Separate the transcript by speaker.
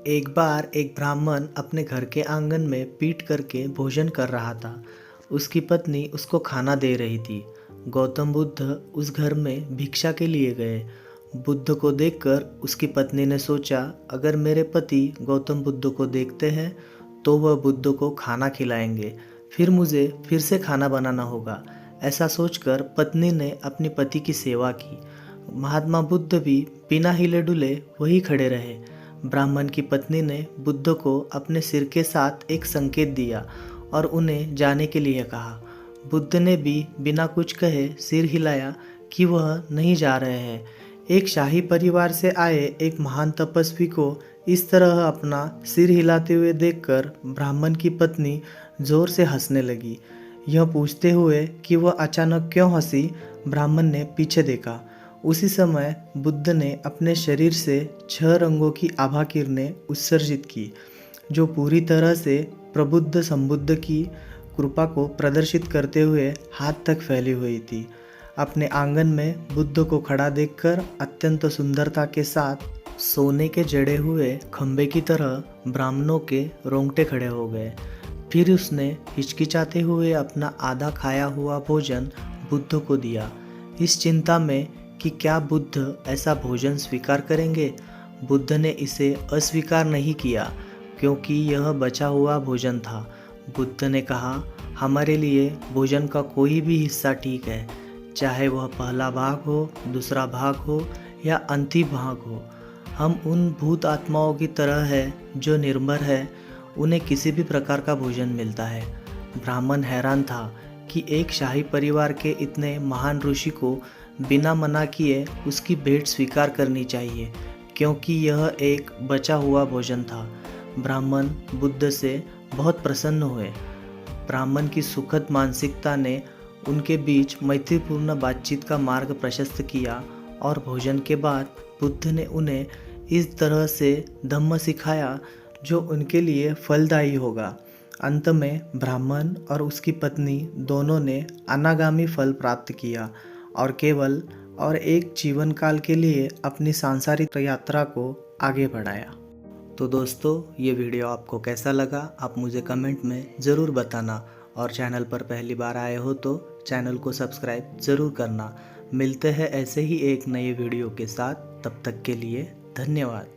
Speaker 1: एक बार एक ब्राह्मण अपने घर के आंगन में पीट करके भोजन कर रहा था। उसकी पत्नी उसको खाना दे रही थी। गौतम बुद्ध उस घर में भिक्षा के लिए गए। बुद्ध को देखकर उसकी पत्नी ने सोचा, अगर मेरे पति गौतम बुद्ध को देखते हैं तो वह बुद्ध को खाना खिलाएंगे, फिर मुझे फिर से खाना बनाना होगा। ऐसा सोचकर पत्नी ने अपने पति की सेवा की। महात्मा बुद्ध भी बिना हिले डुले वहीं खड़े रहे। ब्राह्मण की पत्नी ने बुद्ध को अपने सिर के साथ एक संकेत दिया और उन्हें जाने के लिए कहा। बुद्ध ने भी बिना कुछ कहे सिर हिलाया कि वह नहीं जा रहे हैं। एक शाही परिवार से आए एक महान तपस्वी को इस तरह अपना सिर हिलाते हुए देखकर ब्राह्मण की पत्नी जोर से हंसने लगी। यह पूछते हुए कि वह अचानक क्यों हंसी, ब्राह्मण ने पीछे देखा। उसी समय बुद्ध ने अपने शरीर से 6 रंगों की आभा किरणें उत्सर्जित की, जो पूरी तरह से प्रबुद्ध संबुद्ध की कृपा को प्रदर्शित करते हुए हाथ तक फैली हुई थी। अपने आंगन में बुद्ध को खड़ा देखकर अत्यंत सुंदरता के साथ सोने के जड़े हुए खंबे की तरह ब्राह्मणों के रोंगटे खड़े हो गए। फिर उसने हिचकिचाते हुए अपना आधा खाया हुआ भोजन बुद्ध को दिया, इस चिंता में कि क्या बुद्ध ऐसा भोजन स्वीकार करेंगे। बुद्ध ने इसे अस्वीकार नहीं किया क्योंकि यह बचा हुआ भोजन था। बुद्ध ने कहा, हमारे लिए भोजन का कोई भी हिस्सा ठीक है, चाहे वह पहला भाग हो, दूसरा भाग हो या अंतिम भाग हो। हम उन भूत आत्माओं की तरह है जो निर्भर है, उन्हें किसी भी प्रकार का भोजन मिलता है। ब्राह्मण हैरान था कि एक शाही परिवार के इतने महान ऋषि को बिना मना किए उसकी भेंट स्वीकार करनी चाहिए, क्योंकि यह एक बचा हुआ भोजन था। ब्राह्मण बुद्ध से बहुत प्रसन्न हुए। ब्राह्मण की सुखद मानसिकता ने उनके बीच मैत्रीपूर्ण बातचीत का मार्ग प्रशस्त किया और भोजन के बाद बुद्ध ने उन्हें इस तरह से धम्म सिखाया जो उनके लिए फलदायी होगा। अंत में ब्राह्मण और उसकी पत्नी दोनों ने अनागामी फल प्राप्त किया और केवल और एक जीवन काल के लिए अपनी सांसारिक यात्रा को आगे बढ़ाया। तो दोस्तों, ये वीडियो आपको कैसा लगा आप मुझे कमेंट में ज़रूर बताना, और चैनल पर पहली बार आए हो तो चैनल को सब्सक्राइब ज़रूर करना। मिलते हैं ऐसे ही एक नए वीडियो के साथ, तब तक के लिए धन्यवाद।